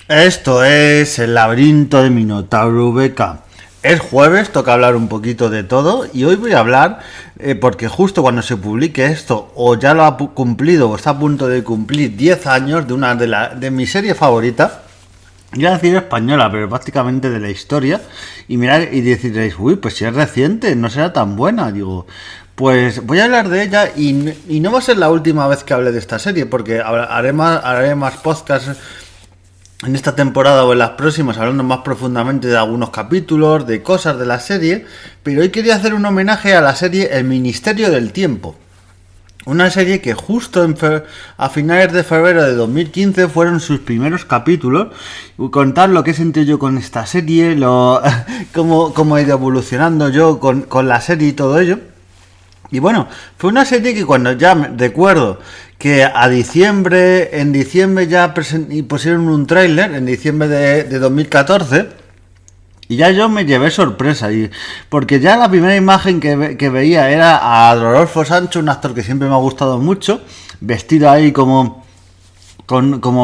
Esto es el laberinto de Minotauro VK. Es jueves, toca hablar un poquito de todo y hoy voy a hablar, porque justo cuando se publique esto, o ya lo ha cumplido o está a punto de cumplir 10 años de una de mi serie favorita, iba a decir española, pero prácticamente de la historia, y mirad y deciréis, uy, pues si es reciente, no será tan buena, digo. Pues voy a hablar de ella y no va a ser la última vez que hable de esta serie, porque haré más podcasts en esta temporada o en las próximas, hablando más profundamente de algunos capítulos, de cosas de la serie, pero hoy quería hacer un homenaje a la serie El Ministerio del Tiempo. Una serie que justo a finales de febrero de 2015 fueron sus primeros capítulos. Y contar lo que he sentido yo con esta serie, cómo he ido evolucionando yo con la serie y todo ello. Y bueno, fue una serie que cuando ya recuerdo que en diciembre ya pusieron un tráiler, en diciembre de 2014, y ya yo me llevé sorpresa, porque ya la primera imagen que veía era a Rodolfo Sancho, un actor que siempre me ha gustado mucho, vestido ahí como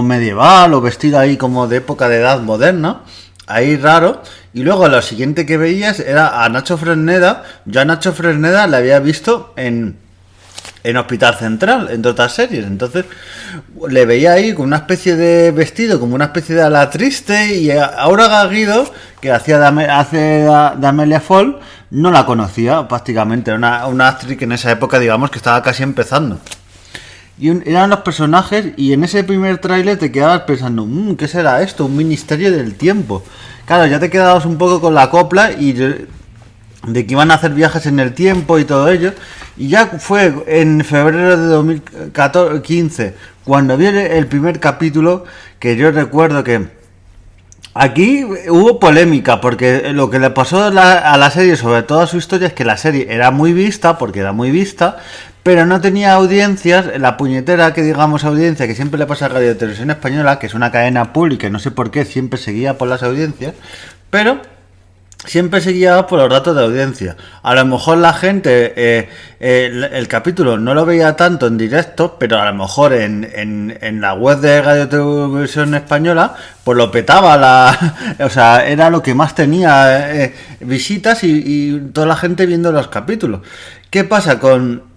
medieval o vestido ahí como de época de edad moderna, ahí raro. Y luego lo siguiente que veías era a Nacho Fresneda. Yo a Nacho Fresneda le había visto en Hospital Central, entre otras series. Entonces le veía ahí con una especie de vestido, como una especie de ala triste. Y Aura Garrido, que hace de Amelia Fall, no la conocía prácticamente. Era una actriz que en esa época, digamos, que estaba casi empezando. Eran los personajes, y en ese primer tráiler te quedabas pensando, ¿qué será esto? Un ministerio del tiempo. Claro, ya te quedabas un poco con la copla y de que iban a hacer viajes en el tiempo y todo ello. Y ya fue en febrero de 2015 cuando vi el primer capítulo, que yo recuerdo que aquí hubo polémica, porque lo que le pasó a la serie, sobre todo a su historia, es que la serie era muy vista, porque era muy vista, pero no tenía audiencias, la puñetera que digamos audiencia que siempre le pasa a Radio Televisión Española, que es una cadena pública, no sé por qué, siempre seguía por las audiencias, pero siempre se guiaba por los datos de audiencia. A lo mejor la gente, el capítulo no lo veía tanto en directo, pero a lo mejor en la web de Radio Televisión Española, pues lo petaba o sea, era lo que más tenía visitas y toda la gente viendo los capítulos. ¿Qué pasa con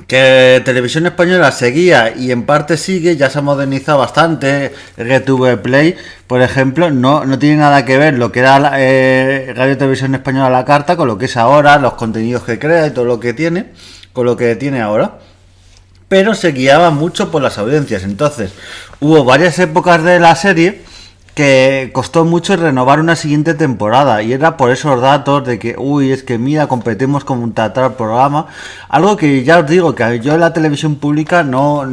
que Televisión Española seguía y en parte sigue? Ya se ha modernizado bastante. RTV Play, por ejemplo, no tiene nada que ver lo que era Radio Televisión Española a la carta con lo que es ahora, los contenidos que crea y todo lo que tiene, con lo que tiene ahora. Pero se guiaba mucho por las audiencias. Entonces hubo varias épocas de la serie que costó mucho renovar una siguiente temporada, y era por esos datos de que, es que mira, competimos con un tal programa, algo que ya os digo que yo en la televisión pública no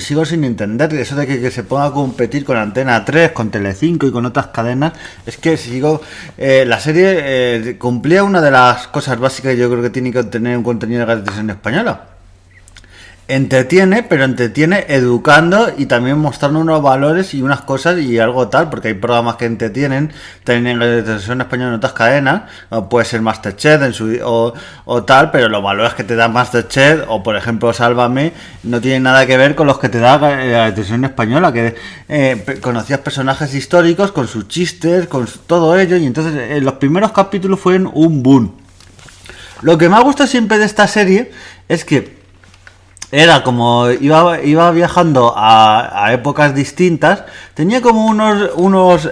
sigo sin entender, eso de que se ponga a competir con Antena 3, con Telecinco y con otras cadenas. Es que sigo, la serie cumplía una de las cosas básicas que yo creo que tiene que tener un contenido de la televisión española. Entretiene, pero entretiene educando y también mostrando unos valores y unas cosas y algo tal, porque hay programas que entretienen también en la televisión española en otras cadenas, o puede ser Masterchef o tal, pero los valores que te da Masterchef o por ejemplo Sálvame no tienen nada que ver con los que te da la televisión española, que conocías personajes históricos con sus chistes, con todo ello, y entonces los primeros capítulos fueron un boom. Lo que me gusta siempre de esta serie es que era como iba viajando a épocas distintas, tenía como unos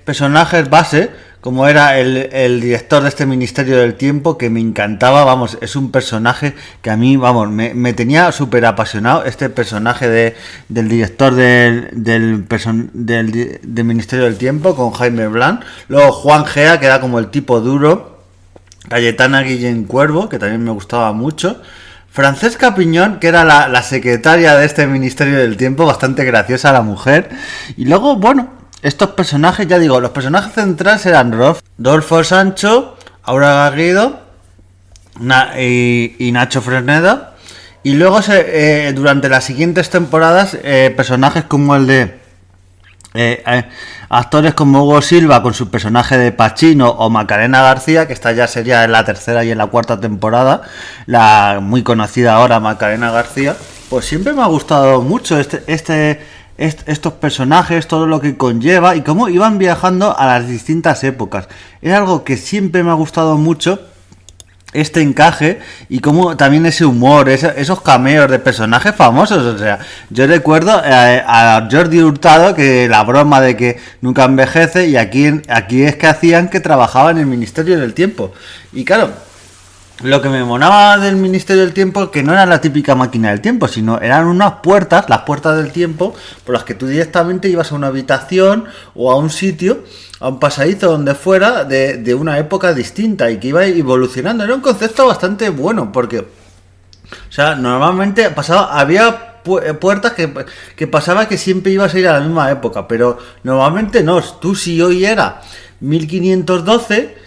personajes base, como era el director de este Ministerio del Tiempo, que me encantaba, vamos, es un personaje que a mí, vamos, me tenía súper apasionado, este personaje del director del Ministerio del Tiempo, con Jaime Blanc. Luego Juan Gea, que era como el tipo duro, Cayetana Guillén Cuervo, que también me gustaba mucho, Francesca Piñón, que era la secretaria de este Ministerio del Tiempo, bastante graciosa la mujer. Y luego, bueno, estos personajes, ya digo, los personajes centrales eran Rodolfo Sancho, Aura Garrido y Nacho Fresneda. Y luego durante las siguientes temporadas, personajes como el de actores como Hugo Silva con su personaje de Pachino, o Macarena García, que esta ya sería en la tercera y en la cuarta temporada, la muy conocida ahora Macarena García. Pues siempre me ha gustado mucho estos personajes, todo lo que conlleva y cómo iban viajando a las distintas épocas. Es algo que siempre me ha gustado mucho, este encaje, y como también ese humor, esos cameos de personajes famosos. O sea, yo recuerdo a Jordi Hurtado, que la broma de que nunca envejece, y aquí es que hacían que trabajaba en el Ministerio del Tiempo. Y claro, lo que me monaba del Ministerio del Tiempo, que no era la típica máquina del tiempo, sino eran unas puertas, las puertas del tiempo, por las que tú directamente ibas a una habitación o a un sitio, a un pasadizo, donde fuera, de una época distinta, y que iba evolucionando. Era un concepto bastante bueno, porque, o sea, normalmente había puertas que pasaba que siempre ibas a ir a la misma época, pero normalmente no. Tú, si hoy era 1512,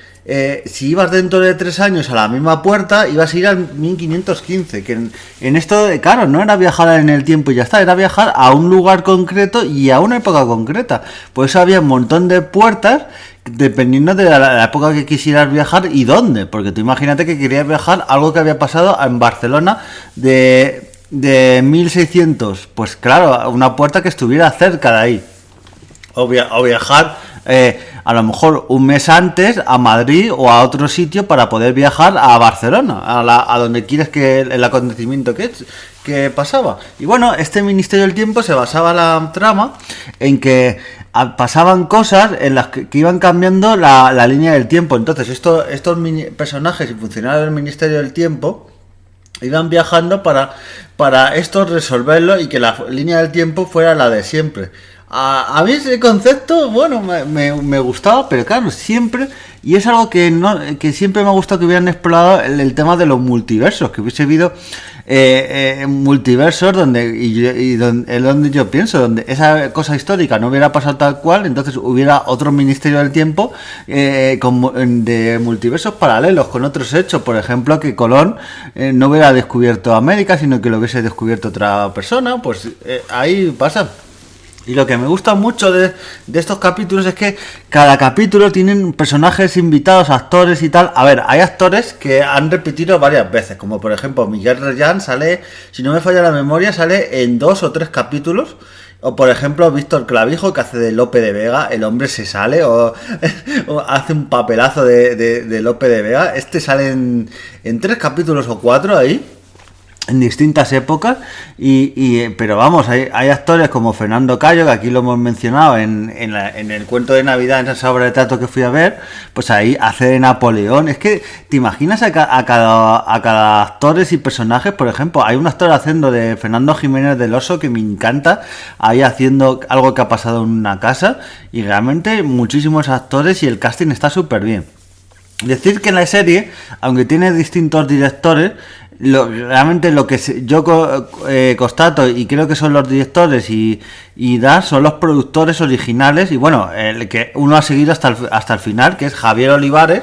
si ibas dentro de 3 años a la misma puerta, ibas a ir al 1515, que en esto, claro, no era viajar en el tiempo y ya está, era viajar a un lugar concreto y a una época concreta. Por eso había un montón de puertas, dependiendo de la época que quisieras viajar y dónde, porque tú imagínate que querías viajar algo que había pasado en Barcelona de 1600, pues claro, una puerta que estuviera cerca de ahí, o viajar a lo mejor un mes antes a Madrid o a otro sitio para poder viajar a Barcelona, a donde quieres que el acontecimiento que pasaba. Y bueno, este Ministerio del Tiempo se basaba la trama en que pasaban cosas en las que iban cambiando la línea del tiempo. Entonces estos personajes y funcionarios del Ministerio del Tiempo iban viajando para esto resolverlo y que la línea del tiempo fuera la de siempre. A mí ese concepto, bueno, me gustaba, pero claro, siempre, y es algo que siempre me ha gustado que hubieran explorado el tema de los multiversos, que hubiese habido multiversos donde yo pienso, donde esa cosa histórica no hubiera pasado tal cual, entonces hubiera otro Ministerio del Tiempo de multiversos paralelos con otros hechos. Por ejemplo, que Colón no hubiera descubierto América, sino que lo hubiese descubierto otra persona. Pues ahí pasa. Y lo que me gusta mucho de estos capítulos es que cada capítulo tienen personajes invitados, actores y tal. A ver, hay actores que han repetido varias veces, como por ejemplo Miguel Reyán sale, si no me falla la memoria, sale en 2 o 3 capítulos. O por ejemplo Víctor Clavijo, que hace de Lope de Vega, el hombre se sale o hace un papelazo de Lope de Vega. Este sale en 3 capítulos o 4 ahí, en distintas épocas, pero vamos, hay actores como Fernando Cayo, que aquí lo hemos mencionado en el cuento de Navidad, en esa obra de teatro que fui a ver, pues ahí hace de Napoleón. Es que te imaginas a cada actores y personajes. Por ejemplo, hay un actor haciendo de Fernando Jiménez del Oso que me encanta, ahí haciendo algo que ha pasado en una casa, y realmente muchísimos actores, y el casting está súper bien. Decir que la serie, aunque tiene distintos directores, realmente lo que yo constato, y creo que son los directores y son los productores originales, y bueno, el que uno ha seguido hasta el final, que es Javier Olivares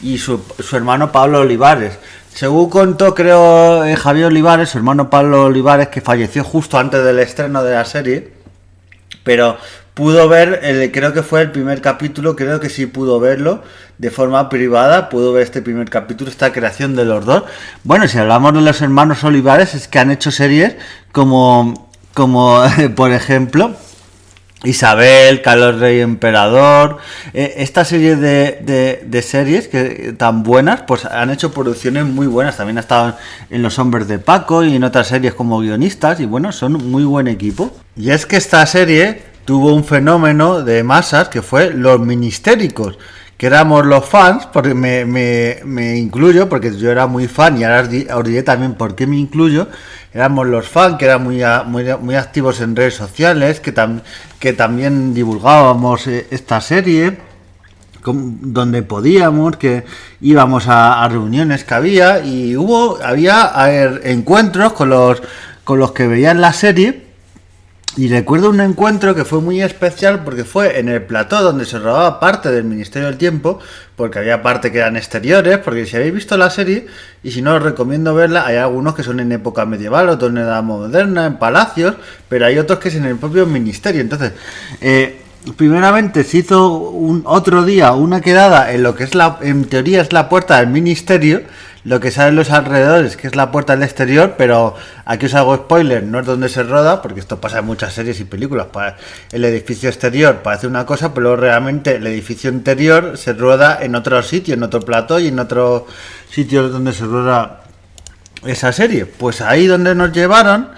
y su hermano Pablo Olivares. Según contó, creo, Javier Olivares, su hermano Pablo Olivares, que falleció justo antes del estreno de la serie, pero pudo ver, creo que fue el primer capítulo, creo que sí pudo verlo de forma privada, pudo ver este primer capítulo, esta creación de los dos. Bueno, si hablamos de los hermanos Olivares, es que han hecho series como por ejemplo, Isabel, Carlos Rey Emperador. Esta serie de series que tan buenas, pues han hecho producciones muy buenas. También ha estado en Los Hombres de Paco y en otras series como guionistas, y bueno, son muy buen equipo. Y es que esta serie tuvo un fenómeno de masas que fue los ministéricos, que éramos los fans, porque me incluyo, porque yo era muy fan, y ahora os diré también por qué me incluyo. Éramos los fans que eran muy activos en redes sociales, que también divulgábamos esta serie donde podíamos, que íbamos a reuniones que había, y había encuentros con los que veían la serie. Y recuerdo un encuentro que fue muy especial, porque fue en el plató donde se rodaba parte del Ministerio del Tiempo, porque había parte que eran exteriores, porque si habéis visto la serie, y si no os recomiendo verla, hay algunos que son en época medieval, otros en edad moderna, en palacios, pero hay otros que es en el propio ministerio. Entonces, primeramente se hizo otro día una quedada en lo que es en teoría es la puerta del ministerio, lo que sale en los alrededores, que es la puerta del exterior, pero aquí os hago spoiler, no es donde se roda, porque esto pasa en muchas series y películas. El edificio exterior parece una cosa, pero realmente el edificio interior se rueda en otro sitio, en otro plató y en otro sitio donde se rueda esa serie. Pues ahí donde nos llevaron,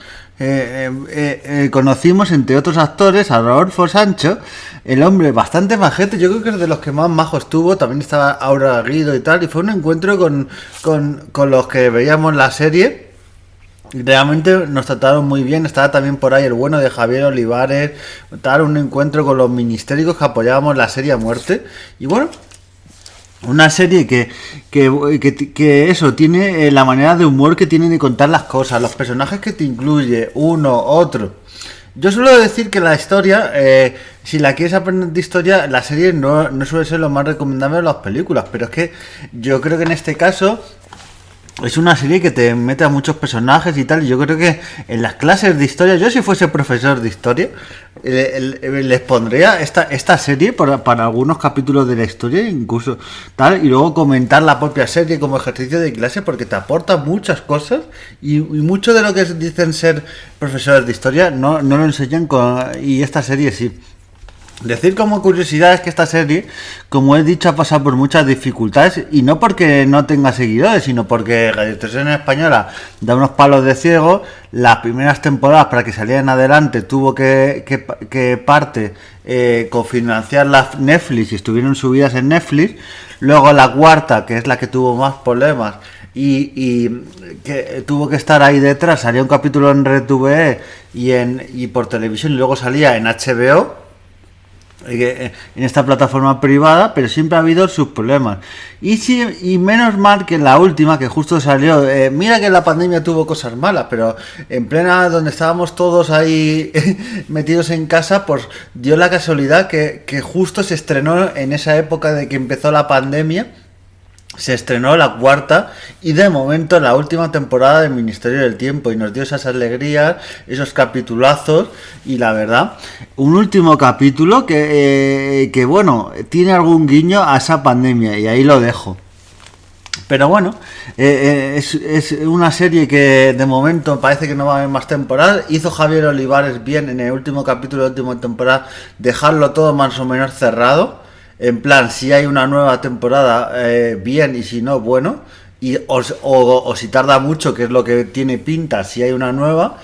conocimos entre otros actores a Rodolfo Sancho, el hombre bastante majete, yo creo que es de los que más majos estuvo, también estaba Aura Guido y tal, y fue un encuentro con los que veíamos la serie. Realmente nos trataron muy bien, estaba también por ahí el bueno de Javier Olivares, tal, un encuentro con los ministéricos que apoyábamos la serie a muerte, y bueno, una serie que eso, tiene la manera de humor que tiene de contar las cosas, los personajes que te incluye, uno, otro. Yo suelo decir que la historia, si la quieres aprender de historia, la serie no suele ser lo más recomendable de las películas, pero es que yo creo que en este caso es una serie que te mete a muchos personajes y tal. Y yo creo que en las clases de historia, yo si fuese profesor de historia, les pondría esta serie para algunos capítulos de la historia, incluso tal, y luego comentar la propia serie como ejercicio de clase, porque te aporta muchas cosas y mucho de lo que dicen ser profesores de historia no lo enseñan y esta serie sí. Decir como curiosidad es que esta serie, como he dicho, ha pasado por muchas dificultades, y no porque no tenga seguidores, sino porque la Televisión Española da unos palos de ciego. Las primeras temporadas, para que salieran adelante, tuvo que parte cofinanciar la Netflix, y estuvieron subidas en Netflix. Luego la cuarta, que es la que tuvo más problemas y que tuvo que estar ahí detrás, salía un capítulo en RTVE y por televisión, y luego salía en HBO, en esta plataforma privada, pero siempre ha habido sus problemas. Y menos mal que la última, que justo salió, mira que la pandemia tuvo cosas malas, pero en plena, donde estábamos todos ahí metidos en casa, pues dio la casualidad que justo se estrenó en esa época de que empezó la pandemia. Se estrenó la cuarta y de momento la última temporada del Ministerio del Tiempo, y nos dio esas alegrías, esos capitulazos, y la verdad, un último capítulo que bueno, tiene algún guiño a esa pandemia, y ahí lo dejo. Pero bueno, es una serie que de momento parece que no va a haber más temporadas. Hizo Javier Olivares bien en el último capítulo de la última temporada dejarlo todo más o menos cerrado. En plan, si hay una nueva temporada, bien, y si no, bueno. O si tarda mucho, que es lo que tiene pinta, si hay una nueva.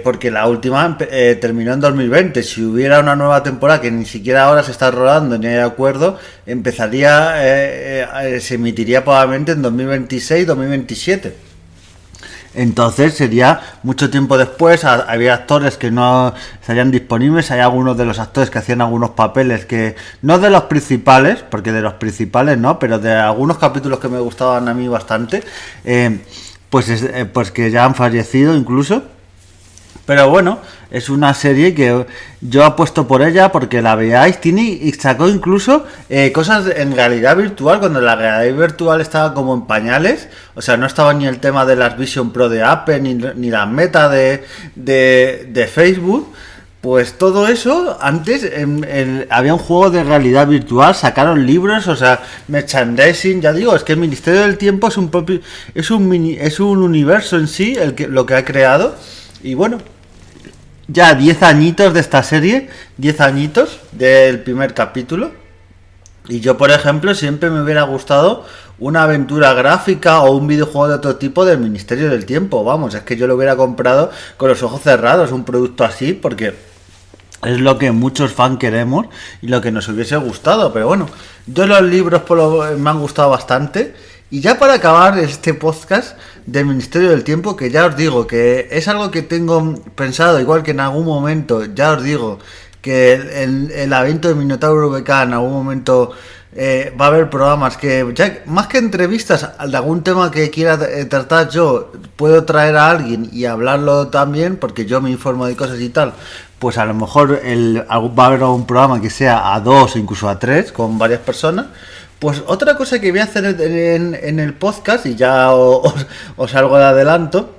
Porque la última terminó en 2020. Si hubiera una nueva temporada, que ni siquiera ahora se está rodando ni hay acuerdo, empezaría, se emitiría probablemente en 2026-2027. Entonces sería mucho tiempo después. Había actores que no estarían disponibles. Hay algunos de los actores que hacían algunos papeles que no de los principales, porque de los principales no, pero de algunos capítulos que me gustaban a mí bastante, pues que ya han fallecido incluso. Pero bueno, es una serie que yo apuesto por ella porque la veáis. Y sacó incluso cosas en realidad virtual, cuando la realidad virtual estaba como en pañales. O sea, no estaba ni el tema de las Vision Pro de Apple, ni la Meta de Facebook. Pues todo eso, antes había un juego de realidad virtual, sacaron libros, o sea, merchandising. Ya digo, es que el Ministerio del Tiempo es un universo en sí, lo que ha creado. Y bueno, ya 10 añitos de esta serie, 10 añitos del primer capítulo. Y yo, por ejemplo, siempre me hubiera gustado una aventura gráfica o un videojuego de otro tipo del Ministerio del Tiempo. Vamos, es que yo lo hubiera comprado con los ojos cerrados, un producto así, porque es lo que muchos fans queremos y lo que nos hubiese gustado. Pero bueno, yo los libros me han gustado bastante. Y ya para acabar este podcast del Ministerio del Tiempo, que ya os digo que es algo que tengo pensado, igual que en algún momento, ya os digo que el evento de Minotauro VK en algún momento va a haber programas que, ya más que entrevistas, de algún tema que quiera tratar yo, puedo traer a alguien y hablarlo también, porque yo me informo de cosas y tal. Pues a lo mejor va a haber un programa que sea a 2 o incluso a 3 con varias personas. Pues otra cosa que voy a hacer en el podcast, y ya os algo de adelanto,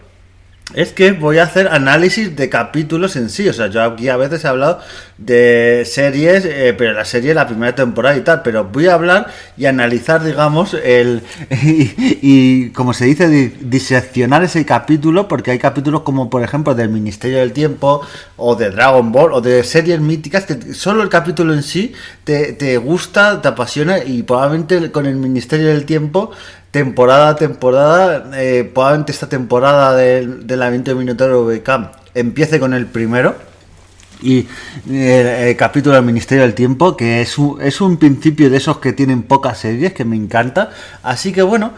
Es que voy a hacer análisis de capítulos en sí. O sea, yo aquí a veces he hablado de series, pero la serie la primera temporada y tal. Pero voy a hablar y analizar, digamos, y como se dice, diseccionar ese capítulo, porque hay capítulos como, por ejemplo, del Ministerio del Tiempo, o de Dragon Ball, o de series míticas, que solo el capítulo en sí te gusta, te apasiona, y probablemente con el Ministerio del Tiempo temporada a temporada, probablemente esta temporada del Laberinto de Minotauro VK empiece con el primero y el capítulo del Ministerio del Tiempo, que es un principio de esos que tienen pocas series, que me encanta. Así que bueno,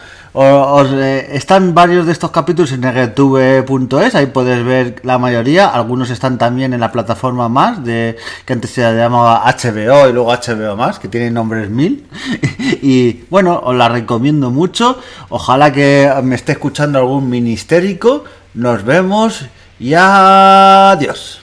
están varios de estos capítulos en rtv.es, ahí puedes ver la mayoría. Algunos están también en la plataforma más, que antes se llamaba HBO y luego HBO más, que tienen nombres mil. Y bueno, os la recomiendo mucho. Ojalá que me esté escuchando algún ministérico. Nos vemos y adiós.